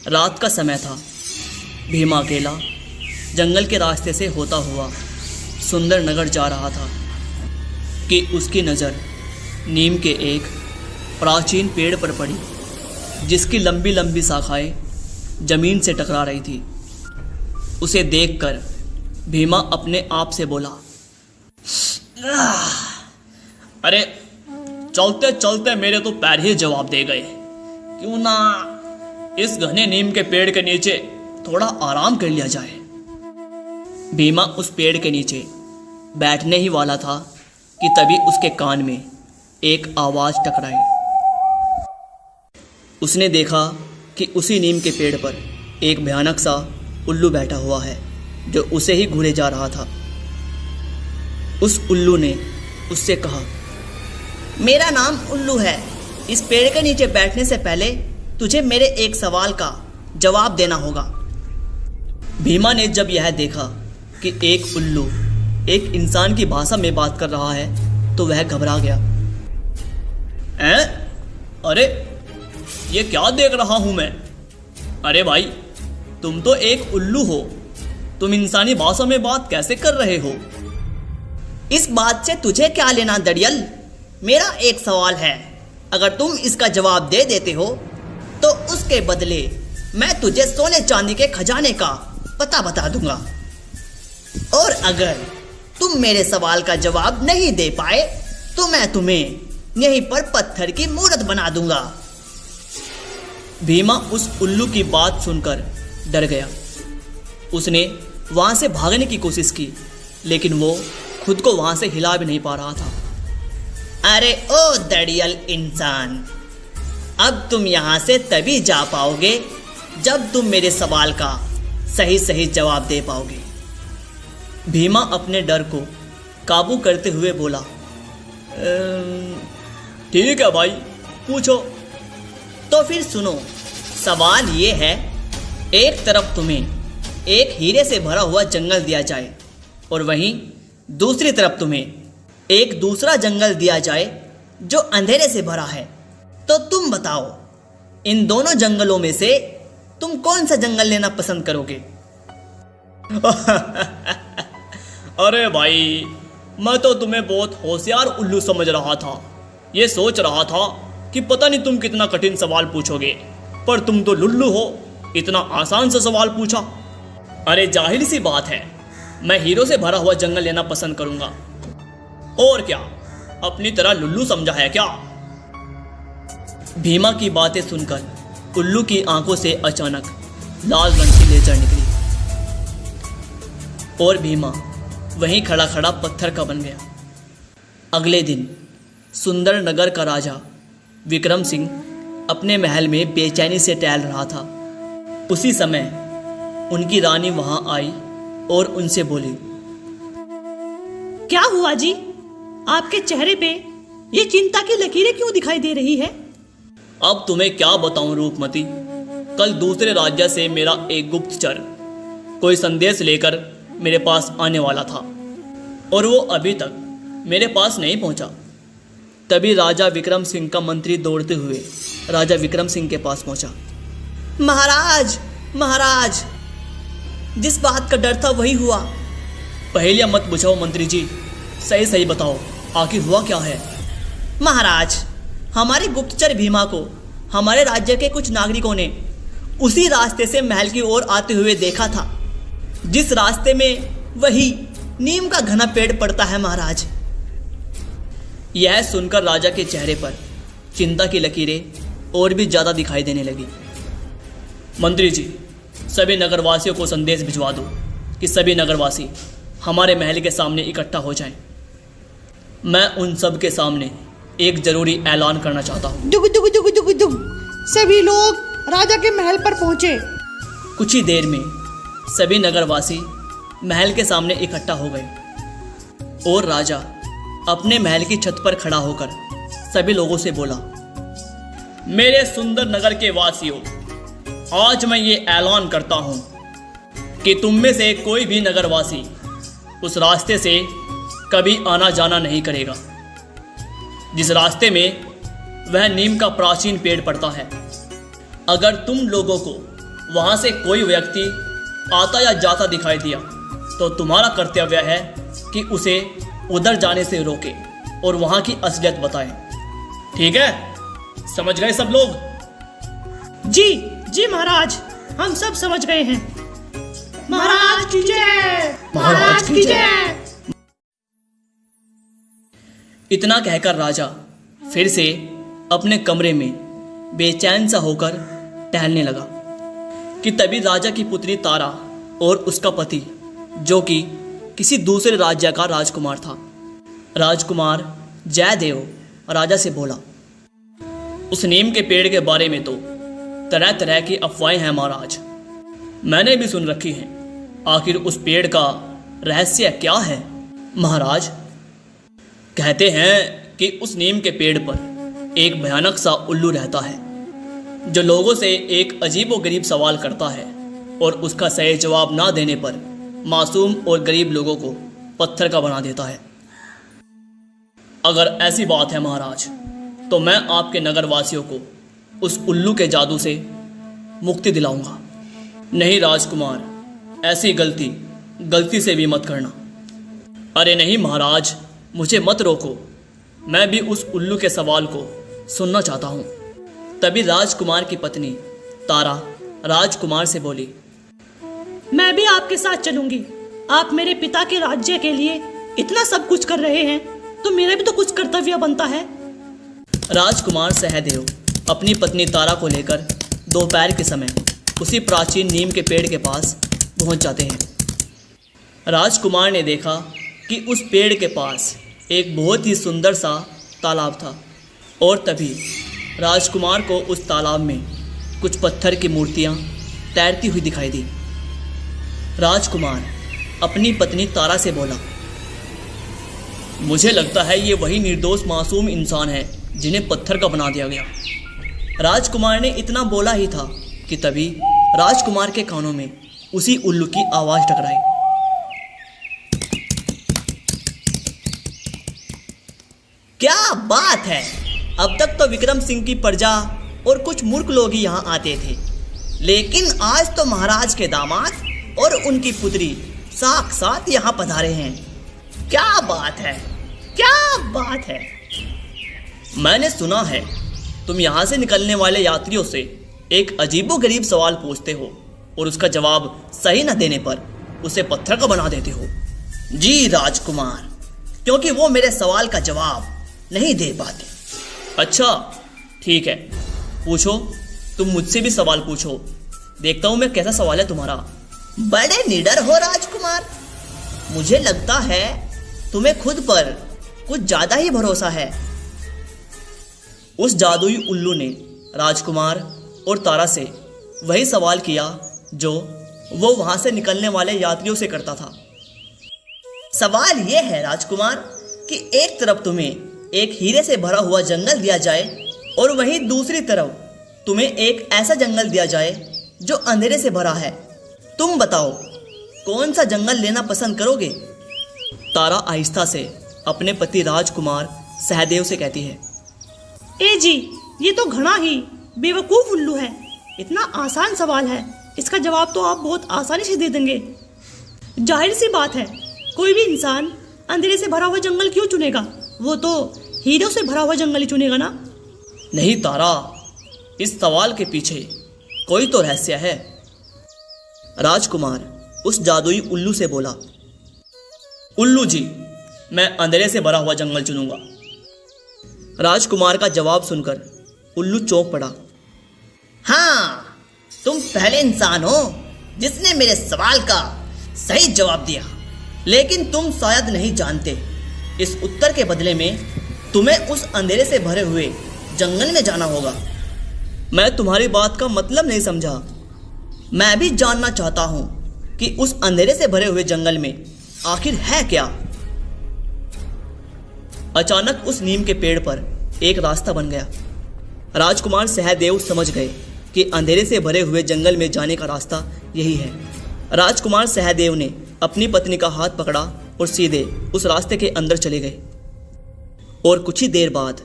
रात का समय था। भीमा अकेला जंगल के रास्ते से होता हुआ सुंदर नगर जा रहा था कि उसकी नज़र नीम के एक प्राचीन पेड़ पर पड़ी, जिसकी लंबी लंबी शाखाएं जमीन से टकरा रही थी। उसे देखकर भीमा अपने आप से बोला, अरे चलते चलते मेरे तो पैर ही जवाब दे गए। क्यों ना इस घने नीम के पेड़ के नीचे थोड़ा आराम कर लिया जाए। भीमा उस पेड़ के नीचे बैठने ही वाला था कि तभी उसके कान में एक आवाज़ टकराई। उसने देखा कि उसी नीम के पेड़ पर एक भयानक सा उल्लू बैठा हुआ है, जो उसे ही घूरे जा रहा था। उस उल्लू ने उससे कहा, मेरा नाम उल्लू है। इस पेड़ के नीचे बैठने से पहले तुझे मेरे एक सवाल का जवाब देना होगा। भीमा ने जब यह देखा कि एक उल्लू एक इंसान की भाषा में बात कर रहा है तो वह घबरा गया। अरे ये क्या देख रहा हूं मैं? अरे भाई, तुम तो एक उल्लू हो, तुम इंसानी भाषा में बात कैसे कर रहे हो? इस बात से तुझे क्या लेना दड़ियल? मेरा एक सवाल है, अगर तुम इसका जवाब दे देते हो तो उसके बदले मैं तुझे सोने चांदी के खजाने का पता बता दूंगा, और अगर तुम मेरे सवाल का जवाब नहीं दे पाए तो मैं तुम्हें यहीं पर पत्थर की मूर्त बना दूंगा। भीमा उस उल्लू की बात सुनकर डर गया। उसने वहां से भागने की कोशिश की, लेकिन वो खुद को वहां से हिला भी नहीं पा रहा था। अरे ओ दड़ियल इंसान, अब तुम यहां से तभी जा पाओगे जब तुम मेरे सवाल का सही सही जवाब दे पाओगे। भीमा अपने डर को काबू करते हुए बोला, ठीक है भाई, पूछो। तो फिर सुनो, सवाल ये है, एक तरफ तुम्हें एक हीरे से भरा हुआ जंगल दिया जाए और वहीं दूसरी तरफ तुम्हें एक दूसरा जंगल दिया जाए जो अंधेरे से भरा है, तो तुम बताओ, इन दोनों जंगलों में से तुम कौन सा जंगल लेना पसंद करोगे? अरे भाई, मैं तो तुम्हें बहुत होशियार उल्लू समझ रहा था। ये सोच रहा था कि पता नहीं तुम कितना कठिन सवाल पूछोगे, पर तुम तो लुल्लू हो, इतना आसान सा सवाल पूछा। अरे जाहिर सी बात है, मैं हीरो से भरा हुआ जंगल लेना पसंद करूंगा। और क्या, अपनी तरह लुल्लू समझा है क्या? भीमा की बातें सुनकर उल्लू की आंखों से अचानक लाल रंग की लेजर निकली और भीमा वहीं खड़ा खड़ा पत्थर का बन गया। अगले दिन सुंदर नगर का राजा विक्रम सिंह अपने महल में बेचैनी से टहल रहा था। उसी समय उनकी रानी वहां आई और उनसे बोली, क्या हुआ जी? आपके चेहरे पे ये चिंता की लकीरें क्यों दिखाई दे रही है? अब तुम्हें क्या बताऊं रूपमती, कल दूसरे राज्य से मेरा एक गुप्तचर कोई संदेश लेकर मेरे पास आने वाला था और वो अभी तक मेरे पास नहीं पहुंचा। तभी राजा विक्रम सिंह का मंत्री दौड़ते हुए राजा विक्रम सिंह के पास पहुंचा। महाराज, महाराज, जिस बात का डर था वही हुआ। पहेलियां मत बुझाओ मंत्री जी, सही सही बताओ, आखिर हुआ क्या है? महाराज, हमारे गुप्तचर भीमा को हमारे राज्य के कुछ नागरिकों ने उसी रास्ते से महल की ओर आते हुए देखा था, जिस रास्ते में वही नीम का घना पेड़ पड़ता है। महाराज, यह सुनकर राजा के चेहरे पर चिंता की लकीरें और भी ज्यादा दिखाई देने लगी। मंत्री जी, सभी नगरवासियों को संदेश भिजवा दो कि सभी नगरवासी हमारे महल के सामने इकट्ठा हो जाएं। मैं उन सब के सामने एक जरूरी ऐलान करना चाहता हूँ। दुग दुग दुग दुग दुग। सभी लोग राजा के महल पर पहुंचे। कुछ ही देर में सभी नगरवासी महल के सामने इकट्ठा हो गए और राजा अपने महल की छत पर खड़ा होकर सभी लोगों से बोला, मेरे सुंदर नगर के वासियों, आज मैं ये ऐलान करता हूँ कि तुम में से कोई भी नगरवासी उस रास्ते से कभी आना जाना नहीं करेगा जिस रास्ते में वह नीम का प्राचीन पेड़ पड़ता है। अगर तुम लोगों को वहां से कोई व्यक्ति आता या जाता दिखाई दिया तो तुम्हारा कर्तव्य है कि उसे उधर जाने से रोके और वहां की असलियत बताएं। ठीक है, समझ गए सब लोग? जी जी महाराज, हम सब समझ गए हैं। महाराज की जय, महाराज की जय। इतना कहकर राजा फिर से अपने कमरे में बेचैन सा होकर टहलने लगा कि तभी राजा की पुत्री तारा और उसका पति, जो कि किसी दूसरे राज्य का राजकुमार था, राजकुमार जयदेव, राजा से बोला, उस नीम के पेड़ के बारे में तो तरह तरह की अफवाहें हैं महाराज, मैंने भी सुन रखी हैं। आखिर उस पेड़ का रहस्य क्या है? महाराज, कहते हैं कि उस नीम के पेड़ पर एक भयानक सा उल्लू रहता है जो लोगों से एक अजीबोगरीब सवाल करता है और उसका सही जवाब ना देने पर मासूम और गरीब लोगों को पत्थर का बना देता है। अगर ऐसी बात है महाराज, तो मैं आपके नगर वासियों को उस उल्लू के जादू से मुक्ति दिलाऊंगा। नहीं राजकुमार, ऐसी गलती से भी मत करना। अरे नहीं महाराज, मुझे मत रोको, मैं भी उस उल्लू के सवाल को सुनना चाहता हूँ। तभी राजकुमार की पत्नी तारा राजकुमार से बोली, मैं भी आपके साथ चलूंगी। आप मेरे पिता के राज्य के लिए इतना सब कुछ कर रहे हैं तो मेरा भी तो कुछ कर्तव्य बनता है। राजकुमार सहदेव अपनी पत्नी तारा को लेकर दोपहर के समय उसी प्राचीन नीम के पेड़ के पास पहुंच जाते हैं। राजकुमार ने देखा कि उस पेड़ के पास एक बहुत ही सुंदर सा तालाब था और तभी राजकुमार को उस तालाब में कुछ पत्थर की मूर्तियां तैरती हुई दिखाई दी। राजकुमार अपनी पत्नी तारा से बोला, मुझे लगता है ये वही निर्दोष मासूम इंसान है जिन्हें पत्थर का बना दिया गया। राजकुमार ने इतना बोला ही था कि तभी राजकुमार के कानों में उसी उल्लू की आवाज टकराई। क्या बात है, अब तक तो विक्रम सिंह की प्रजा और कुछ मूर्ख लोग ही यहाँ आते थे, लेकिन आज तो महाराज के दामाद और उनकी पुत्री साक्षात यहाँ पधारे हैं। क्या बात है, क्या बात है। मैंने सुना है तुम यहाँ से निकलने वाले यात्रियों से एक अजीबोगरीब सवाल पूछते हो और उसका जवाब सही न देने पर उसे पत्थर का बना देते हो। जी राजकुमार, क्योंकि वो मेरे सवाल का जवाब नहीं दे पाते। अच्छा ठीक है, पूछो, तुम मुझसे भी सवाल पूछो, देखता हूं मैं कैसा सवाल है तुम्हारा। बड़े निडर हो राजकुमार, मुझे लगता है तुम्हें खुद पर कुछ ज्यादा ही भरोसा है। उस जादुई उल्लू ने राजकुमार और तारा से वही सवाल किया जो वो वहां से निकलने वाले यात्रियों से करता था। सवाल यह है राजकुमार कि एक तरफ तुम्हें एक हीरे से भरा हुआ जंगल दिया जाए और वहीं दूसरी तरफ तुम्हें एक ऐसा जंगल दिया जाए जो अंधेरे से भरा है। तुम बताओ कौन सा जंगल लेना पसंद करोगे? तारा आहिस्ता से अपने पति राजकुमार सहदेव से कहती है, ए जी, ये तो घना ही बेवकूफ उल्लू है। इतना आसान सवाल है, इसका जवाब तो आप बहुत आसानी से दे देंगे। जाहिर सी बात है, कोई भी इंसान अंधेरे से भरा हुआ जंगल क्यों चुनेगा? वो तो हीरों से भरा हुआ जंगल ही चुनेगा ना। नहीं तारा, इस सवाल के पीछे कोई तो रहस्य है। राजकुमार उस जादुई उल्लू से बोला, उल्लू जी, मैं अंधेरे से भरा हुआ जंगल चुनूंगा। राजकुमार का जवाब सुनकर उल्लू चौंक पड़ा। हाँ, तुम पहले इंसान हो जिसने मेरे सवाल का सही जवाब दिया, लेकिन तुम शायद नहीं जानते, इस उत्तर के बदले में तुम्हें उस अंधेरे से भरे हुए जंगल में जाना होगा। मैं तुम्हारी बात का मतलब नहीं समझा। मैं भी जानना चाहता हूं कि उस अंधेरे से भरे हुए जंगल में आखिर है क्या। अचानक उस नीम के पेड़ पर एक रास्ता बन गया। राजकुमार सहदेव समझ गए कि अंधेरे से भरे हुए जंगल में जाने का रास्ता यही है। राजकुमार सहदेव ने अपनी पत्नी का हाथ पकड़ा और सीधे उस रास्ते के अंदर चले गए और कुछ ही देर बाद